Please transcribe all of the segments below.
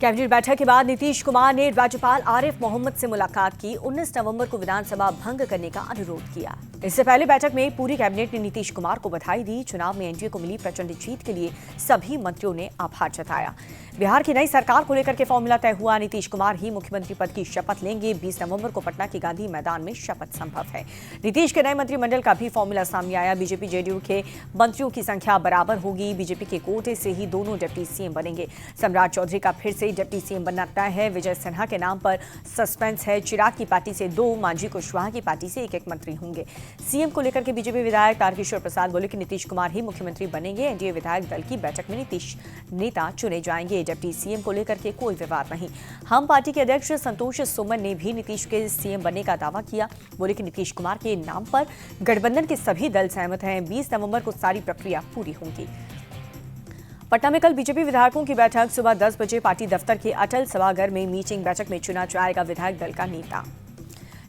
Cabinet बैठक के बाद नीतीश कुमार ने राज्यपाल आरिफ मोहम्मद से मुलाकात की। 19 नवंबर को विधानसभा भंग करने का अनुरोध किया। इससे पहले बैठक में पूरी कैबिनेट ने नीतीश कुमार को बधाई दी। चुनाव में एनडीए को मिली प्रचंड जीत के लिए सभी मंत्रियों ने आभार जताया। बिहार की नई सरकार को लेकर के फॉर्मूला तय हुआ। नीतीश कुमार ही मुख्यमंत्री पद की शपथ लेंगे। 20 नवंबर को पटना के गांधी मैदान में शपथ संभव है। नीतीश के नए मंत्रिमंडल का भी फॉर्मूला सामने आया। बीजेपी जेडीयू के मंत्रियों की संख्या बराबर होगी। बीजेपी के कोटे से ही दोनों डिप्टी सीएम बनेंगे। सम्राट चौधरी का फिर से डिप्टी सीएम बनना तय है। विजय सिन्हा के नाम पर सस्पेंस है। चिराग की पार्टी से 2, मांझी कुशवाहा की पार्टी से एक मंत्री होंगे। सीएम को लेकर के बीजेपी विधायक तारकिशोर प्रसाद बोले कि नीतीश कुमार ही मुख्यमंत्री बनेंगे। एनडीए विधायक दल की बैठक में नीतीश नेता चुने जाएंगे। डिप्टी सीएम को लेकर के कोई विवाद नहीं। हम पार्टी के अध्यक्ष संतोष सुमन ने भी नीतीश के सीएम बनने का दावा किया। बोले कि नीतीश कुमार के नाम पर गठबंधन के सभी दल सहमत हैं। 20 नवंबर को सारी प्रक्रिया पूरी होगी। पटना में कल बीजेपी विधायकों की बैठक। सुबह 10 बजे पार्टी दफ्तर के अटल सभागार में मीटिंग। बैठक में चुना जाएगा विधायक दल का नेता।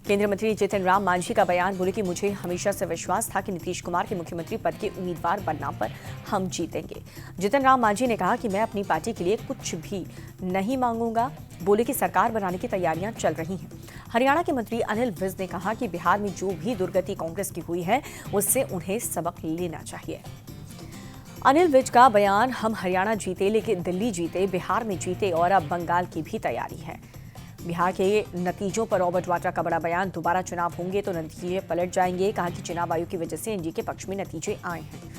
केंद्रीय मंत्री जितन राम मांझी का बयान। बोले कि मुझे हमेशा से विश्वास था कि नीतीश कुमार के मुख्यमंत्री पद के उम्मीदवार बनना पर हम जीतेंगे। जितन राम मांझी ने कहा कि मैं अपनी पार्टी के लिए कुछ भी नहीं मांगूंगा। बोले कि सरकार बनाने की तैयारियां चल रही हैं। हरियाणा के मंत्री अनिल विज ने कहा कि बिहार में जो भी दुर्गति कांग्रेस की हुई है उससे उन्हें सबक लेना चाहिए। अनिल विज का बयान। हम हरियाणा जीते लेकिन दिल्ली जीते, बिहार में जीते और अब बंगाल की भी तैयारी है। बिहार के नतीजों पर रॉबर्ट वाड्रा का बड़ा बयान। दोबारा चुनाव होंगे तो नतीजे पलट जाएंगे। कहा कि चुनाव आयोग की वजह से एनडीए के पक्ष में नतीजे आए हैं।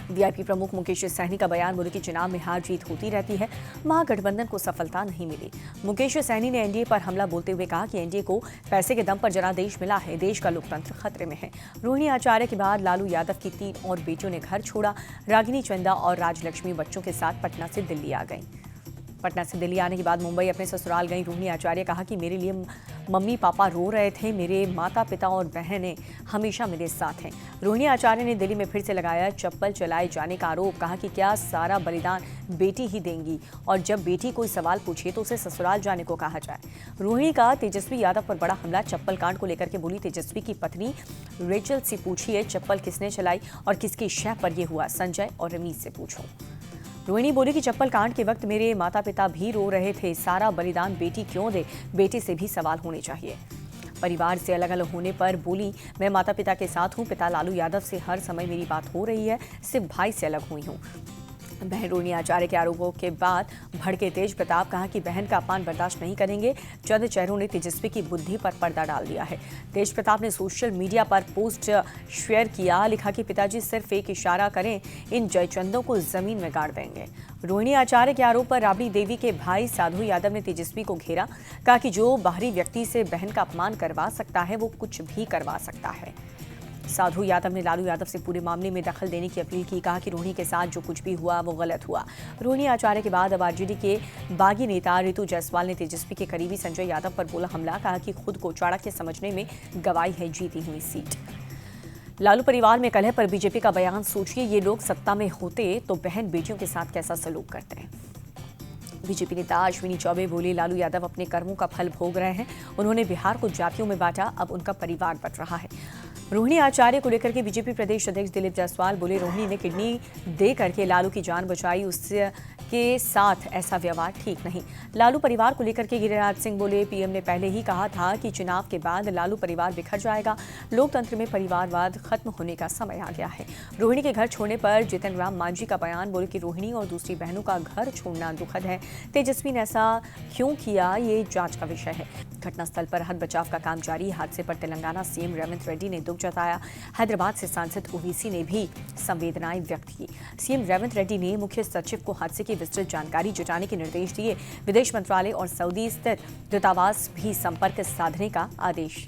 वीआईपी प्रमुख मुकेश सहनी का बयान। बोले कि चुनाव में हार जीत होती रहती है, महागठबंधन को सफलता नहीं मिली। मुकेश सहनी ने एनडीए पर हमला बोलते हुए कहा कि एनडीए को पैसे के दम पर जनादेश मिला है। देश का लोकतंत्र खतरे में है। रोहिणी आचार्य के बाद लालू यादव की 3 और बेटियों ने घर छोड़ा। रागिनी चंदा और राजलक्ष्मी बच्चों के साथ पटना से दिल्ली आ गई। पटना से दिल्ली आने के बाद मुंबई अपने ससुराल गई रोहिणी आचार्य। कहा कि मेरे लिए मम्मी पापा रो रहे थे। मेरे माता पिता और बहनें हमेशा मेरे साथ हैं। रोहिणी आचार्य ने दिल्ली में फिर से लगाया चप्पल चलाए जाने का आरोप। कहा कि क्या सारा बलिदान बेटी ही देंगी और जब बेटी कोई सवाल पूछे तो उसे ससुराल जाने को कहा जाए। रोहिणी का तेजस्वी यादव पर बड़ा हमला। चप्पल कांड को लेकर के बोली तेजस्वी की पत्नी रेचल से पूछिए चप्पल किसने चलाई और किसकी शह पर यह हुआ, संजय और रमीज से पूछो। रोहिणी बोली कि चप्पल कांड के वक्त मेरे माता पिता भी रो रहे थे। सारा बलिदान बेटी क्यों दे, बेटे से भी सवाल होने चाहिए। परिवार से अलग अलग होने पर बोली मैं माता पिता के साथ हूँ। पिता लालू यादव से हर समय मेरी बात हो रही है, सिर्फ भाई से अलग हुई हूँ। बहन रोहिणी आचार्य के आरोपों के बाद भड़के तेज प्रताप। कहा कि बहन का अपमान बर्दाश्त नहीं करेंगे। चंद चेहरों ने तेजस्वी की बुद्धि पर पर्दा डाल दिया है। तेज प्रताप ने सोशल मीडिया पर पोस्ट शेयर किया। लिखा कि पिताजी सिर्फ एक इशारा करें, इन जयचंदों को जमीन में गाड़ देंगे। रोहिणी आचार्य के आरोप पर राबड़ी देवी के भाई साधु यादव ने तेजस्वी को घेरा। कहा कि जो बाहरी व्यक्ति से बहन का अपमान करवा सकता है वो कुछ भी करवा सकता है। साधु यादव ने लालू यादव से पूरे मामले में दखल देने की अपील की। कहा कि रोहिणी के साथ जो कुछ भी हुआ वो गलत हुआ। रोहिणी आचार्य के बाद अब आरजेडी के बागी नेता रितु जायसवाल ने तेजस्वी के करीबी संजय यादव पर बोला हमला। कहा कि खुद को चाणक्य समझने में गवाई है जीती हुई सीट। लालू परिवार में कलह पर बीजेपी का बयान। सोचिए ये लोग सत्ता में होते तो बहन बेटियों के साथ कैसा सलूक करते हैं। बीजेपी नेता अश्विनी चौबे बोले लालू यादव अपने कर्मों का फल भोग रहे हैं। उन्होंने बिहार को जातियों में बांटा, अब उनका परिवार बट रहा है। रोहिणी आचार्य को लेकर के बीजेपी प्रदेश अध्यक्ष दिलीप जायसवाल बोले रोहिणी ने किडनी दे करके लालू की जान बचाई, उसके साथ ऐसा व्यवहार ठीक नहीं। लालू परिवार को लेकर के गिरिराज सिंह बोले पीएम ने पहले ही कहा था कि चुनाव के बाद लालू परिवार बिखर जाएगा। लोकतंत्र में परिवारवाद खत्म होने का समय आ गया है। रोहिणी के घर छोड़ने पर जितन राम मांझी का बयान। बोले कि रोहिणी और दूसरी बहनों का घर छोड़ना दुखद है। तेजस्वी ने ऐसा क्यों किया ये जांच का विषय है। घटनास्थल पर हद बचाव का काम जारी। हादसे पर तेलंगाना सीएम रेवंत रेड्डी ने दुख जताया। हैदराबाद से सांसद ओवैसी ने भी संवेदनाएं व्यक्त की। सीएम रेवंत रेड्डी ने मुख्य सचिव को हादसे की विस्तृत जानकारी जुटाने के निर्देश दिए। विदेश मंत्रालय और सऊदी स्थित दूतावास भी संपर्क साधने का आदेश।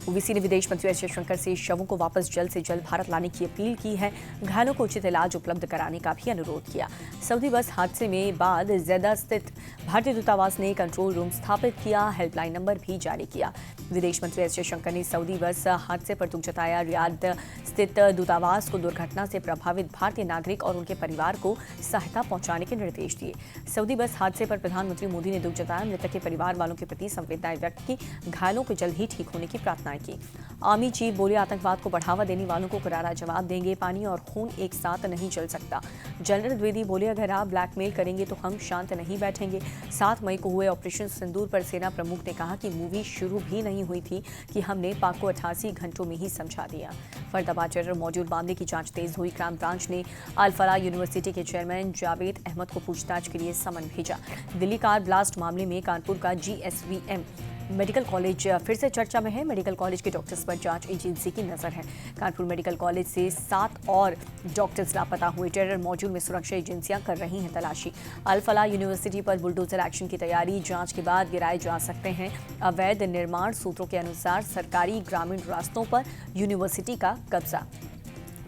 ओवैसी ने विदेश मंत्री एस जयशंकर से शवों को वापस जल्द से जल्द भारत लाने की अपील की है। घायलों को उचित इलाज उपलब्ध कराने का भी अनुरोध किया। सऊदी बस हादसे में बाद जेदा स्थित भारतीय दूतावास ने कंट्रोल रूम स्थापित किया, हेल्पलाइन नंबर भी जारी किया। विदेश मंत्री एस जयशंकर ने सऊदी बस हादसे पर दुख जताया। रियाद स्थित दूतावास को दुर्घटना से प्रभावित भारतीय नागरिक और उनके परिवार को सहायता पहुंचाने के निर्देश दिए। सऊदी बस हादसे पर प्रधानमंत्री मोदी ने दुख जताया। मृतक के परिवार वालों के प्रति संवेदनाएं व्यक्त की। घायलों को जल्द ही ठीक होने की प्रार्थना की। आर्मी चीफ बोले, आतंकवाद को बढ़ावा देने वालों को करारा जवाब देंगे। पानी और खून एक साथ नहीं चल सकता। जनरल द्विवेदी बोले, अगर आप ब्लैकमेल करेंगे तो हम शांत नहीं बैठेंगे। 7 मई को हुए ऑपरेशन सिंदूर पर सेना प्रमुख ने कहा कि मूवी शुरू भी नहीं हुई थी कि हमने पाक को 88 घंटों में ही समझा दिया। फरीदाबाद टेरर मॉड्यूल मामले की जांच तेज हुई। क्राइम ब्रांच ने अल फलाह यूनिवर्सिटी के चेयरमैन जावेद अहमद को पूछताछ के लिए समन भेजा। दिल्ली कार ब्लास्ट मामले में कानपुर का GSVM मेडिकल कॉलेज फिर से चर्चा में है। मेडिकल कॉलेज के डॉक्टर्स पर जांच एजेंसी की नजर है। कानपुर मेडिकल कॉलेज से 7 और डॉक्टर्स लापता हुए। टेरर मॉड्यूल में सुरक्षा एजेंसियां कर रही हैं तलाशी। अल फलाह यूनिवर्सिटी पर बुलडोजर एक्शन की तैयारी। जांच के बाद गिराए जा सकते हैं अवैध निर्माण। सूत्रों के अनुसार सरकारी ग्रामीण रास्तों पर यूनिवर्सिटी का कब्जा।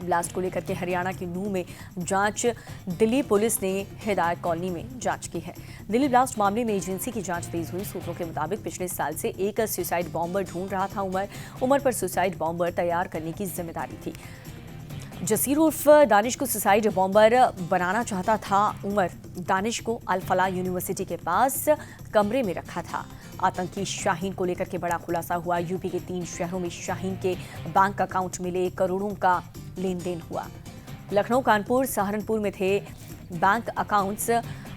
ब्लास्ट को लेकर के हरियाणा की नूह में जांच। दिल्ली पुलिस ने हिदायत कॉलोनी में जांच की है। दिल्ली ब्लास्ट मामले में एजेंसी की जांच तेज हुई। सूत्रों के मुताबिक पिछले साल से एक सुसाइड बॉम्बर ढूंढ रहा था उमर पर सुसाइड बॉम्बर तैयार करने की जिम्मेदारी थी। जसीर उर्फ दानिश को सुसाइड बॉम्बर बनाना चाहता था उमर। दानिश को अल फलाह यूनिवर्सिटी के पास कमरे में रखा था। आतंकी शाहीन को लेकर के बड़ा खुलासा हुआ। यूपी के 3 शहरों में शाहीन के बैंक अकाउंट मिले। करोड़ों का लेन देन हुआ। लखनऊ, कानपुर, सहारनपुर में थे बैंक अकाउंट्स।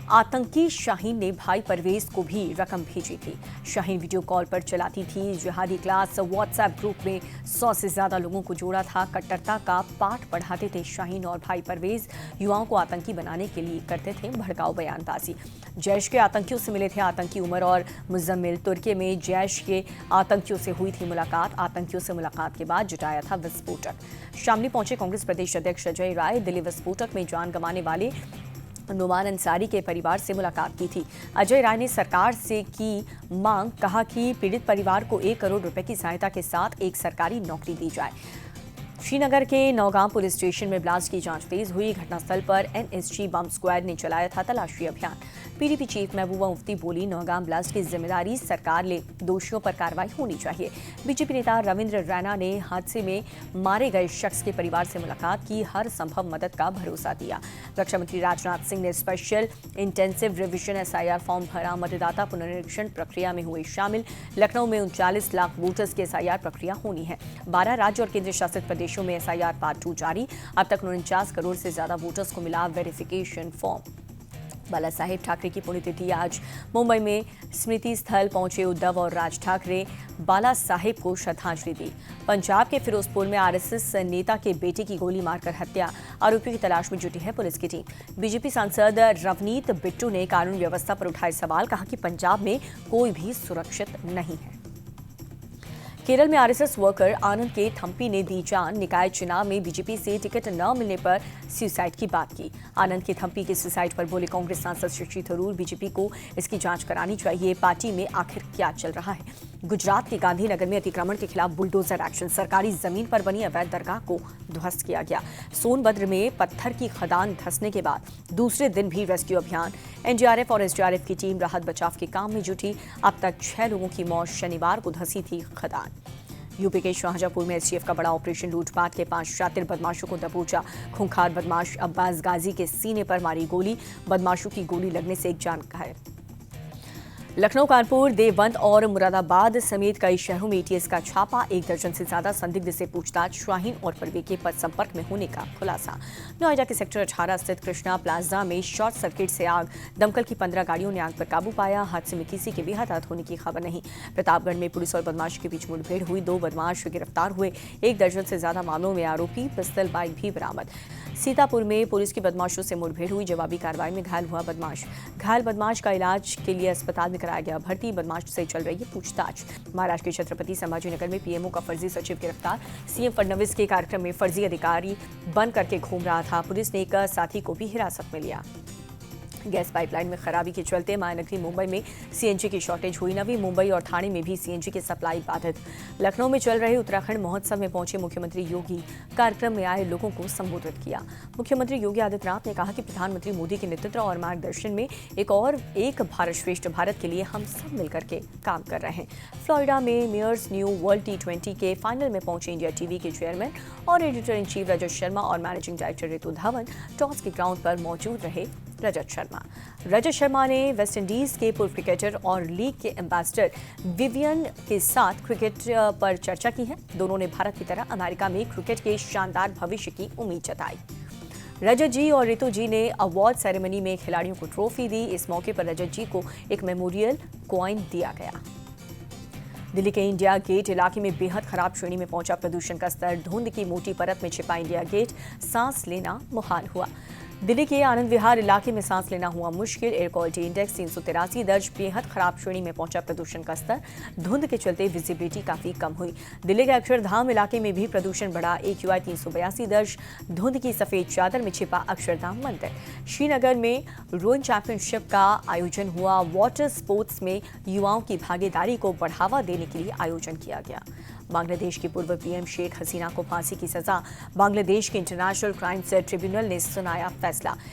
आतंकी शाहीन ने भाई परवेज को भी रकम भेजी थी। शाहीन वीडियो कॉल पर चलाती थी जिहादी क्लास। व्हाट्सएप ग्रुप में 100 से ज्यादा लोगों को जोड़ा था। कट्टरता का पाठ पढ़ाते थे शाहीन और भाई परवेज। युवाओं को आतंकी बनाने के लिए करते थे भड़काऊ बयानबाजी। जैश के आतंकियों से मिले थे आतंकी उमर और मुजम्मिल। तुर्की में जैश के आतंकियों से हुई थी मुलाकात। आतंकियों से मुलाकात के बाद जुटाया था विस्फोटक। शामली पहुंचे कांग्रेस प्रदेश अध्यक्ष अजय राय। दिल्ली विस्फोटक में जान गंवाने वाले नुमान अंसारी के परिवार से मुलाकात की थी। अजय राय ने सरकार से की मांग। कहा कि पीड़ित परिवार को 1 करोड़ रुपए की सहायता के साथ एक सरकारी नौकरी दी जाए। श्रीनगर के नौगांव पुलिस स्टेशन में ब्लास्ट की जांच तेज हुई। घटनास्थल पर NSG बम स्क्वाड ने चलाया था तलाशी अभियान। PDP चीफ महबूबा मुफ्ती बोली, नौगांव ब्लास्ट की जिम्मेदारी सरकार ले। दोषियों पर कार्रवाई होनी चाहिए। बीजेपी नेता रविंद्र रैना ने हादसे में मारे गए शख्स के परिवार से मुलाकात की। हर संभव मदद का भरोसा दिया। रक्षा मंत्री राजनाथ सिंह ने special intensive revision SIR form भरा। मतदाता पुनरीक्षण प्रक्रिया में हुए शामिल। लखनऊ में 39 लाख वोटर्स की SIR प्रक्रिया होनी है। 12 राज्य और केंद्र शासित प्रदेशों में SIR पार्ट 2 जारी। अब तक 49 करोड़ से ज्यादा वोटर्स को मिला वेरिफिकेशन फॉर्म। बाला साहेब ठाकरे की पुण्यतिथि आज। मुंबई में स्मृति स्थल पहुंचे उद्धव और राज ठाकरे। बाला साहेब को श्रद्धांजलि दी। पंजाब के फिरोजपुर में RSS नेता के बेटे की गोली मारकर हत्या। आरोपियों की तलाश में जुटी है पुलिस की टीम। बीजेपी सांसद रवनीत बिट्टू ने कानून व्यवस्था पर उठाए सवाल। कहा कि पंजाब में कोई भी सुरक्षित नहीं है। केरल में RSS वर्कर आनंद के थम्पी ने दी जान। निकाय चुनाव में बीजेपी से टिकट न मिलने पर सुसाइड की बात की। आनंद के थम्पी के सुसाइड पर बोले कांग्रेस सांसद शशि थरूर, बीजेपी को इसकी जांच करानी चाहिए। पार्टी में आखिर क्या चल रहा है। गुजरात के गांधीनगर में अतिक्रमण के खिलाफ बुलडोजर एक्शन। सरकारी जमीन पर बनी अवैध दरगाह को ध्वस्त किया गया। सोनभद्र में पत्थर की खदान धंसने के बाद दूसरे दिन भी रेस्क्यू अभियान। NDRF और SDRF की टीम राहत बचाव के काम में जुटी। अब तक 6 लोगों की मौत। शनिवार को धंसी थी खदान। यूपी के शाहजहांपुर में STF का बड़ा ऑपरेशन। लूटपाट के 5 शातिर बदमाशों को दबोचा। खूंखार बदमाश अब्बास गाजी के सीने पर मारी गोली। बदमाशों की गोली लगने से एक जान घायल। लखनऊ, कानपुर, देवबंद और मुरादाबाद समेत कई शहरों में ATS का छापा। 1 दर्जन से ज्यादा संदिग्ध से पूछताछ। शाहीन और परवेज के पथ संपर्क में होने का खुलासा। नोएडा के सेक्टर 18 स्थित कृष्णा प्लाजा में शॉर्ट सर्किट से आग। दमकल की 15 गाड़ियों ने आग पर काबू पाया। हादसे में किसी के भी हताहत होने की खबर नहीं। प्रतापगढ़ में पुलिस और बदमाश के बीच मुठभेड़ हुई। 2 बदमाश गिरफ्तार हुए। 1 दर्जन से ज्यादा मामलों में आरोपी। पिस्टल बाइक भी बरामद। सीतापुर में पुलिस की बदमाशों से मुठभेड़ हुई। जवाबी कार्रवाई में घायल हुआ बदमाश। घायल बदमाश का इलाज के लिए अस्पताल में कराया गया भर्ती। बदमाश से चल रही है पूछताछ। महाराष्ट्र के छत्रपति संभाजीनगर में PMO का फर्जी सचिव गिरफ्तार। CM फडणवीस के कार्यक्रम में फर्जी अधिकारी बन करके घूम रहा था। पुलिस ने एक साथी को भी हिरासत में लिया। गैस पाइपलाइन में खराबी के चलते मायानगरी मुंबई में CNG की शॉर्टेज हुई। नवी मुंबई और ठाणे में भी CNG की सप्लाई बाधित। लखनऊ में चल रहे उत्तराखंड महोत्सव में पहुंचे मुख्यमंत्री योगी। कार्यक्रम में आए लोगों को संबोधित किया। मुख्यमंत्री योगी आदित्यनाथ ने कहा कि प्रधानमंत्री मोदी के नेतृत्व और मार्गदर्शन में एक भारत श्रेष्ठ भारत के लिए हम सब मिलकर के काम कर रहे हैं। फ्लोरिडा में मेयर्स न्यू वर्ल्ड T20 के फाइनल में पहुंचे इंडिया TV के चेयरमैन और editor in chief Rajat Sharma और managing director Ritu Dhawan toss के ग्राउंड पर मौजूद रहे। रजत शर्मा। रजत शर्मा ने वेस्टइंडीज के पूर्व क्रिकेटर और लीग के एम्बेसडर विवियन के साथ क्रिकेट पर चर्चा की है। दोनों ने भारत की तरह अमेरिका में क्रिकेट के शानदार भविष्य की उम्मीद जताई। रजत जी और रितु जी ने अवार्ड सेरेमनी में खिलाड़ियों को ट्रॉफी दी। इस मौके पर रजत जी को एक मेमोरियल कॉइन दिया गया। दिल्ली के इंडिया गेट इलाके में बेहद खराब श्रेणी में पहुंचा प्रदूषण का स्तर। धुंध की मोटी परत में छिपा इंडिया गेट, सांस लेना मुहाल हुआ। दिल्ली के आनंद विहार इलाके में सांस लेना हुआ मुश्किल। एयर क्वालिटी इंडेक्स 383 दर्ज। बेहद खराब श्रेणी में पहुंचा प्रदूषण का स्तर। धुंध के चलते विजिबिलिटी काफी कम हुई। दिल्ली के अक्षरधाम इलाके में भी प्रदूषण बढ़ा। AQI 382 दर्ज। धुंध की सफेद चादर में छिपा अक्षरधाम मंदिर। श्रीनगर में रोइंग चैंपियनशिप का आयोजन हुआ। वाटर स्पोर्ट्स में युवाओं की भागीदारी को बढ़ावा देने के लिए आयोजन किया गया। बांग्लादेश की पूर्व PM शेख हसीना को फांसी की सजा। बांग्लादेश के इंटरनेशनल क्राइम ट्रिब्यूनल ने सुनाया फैसला।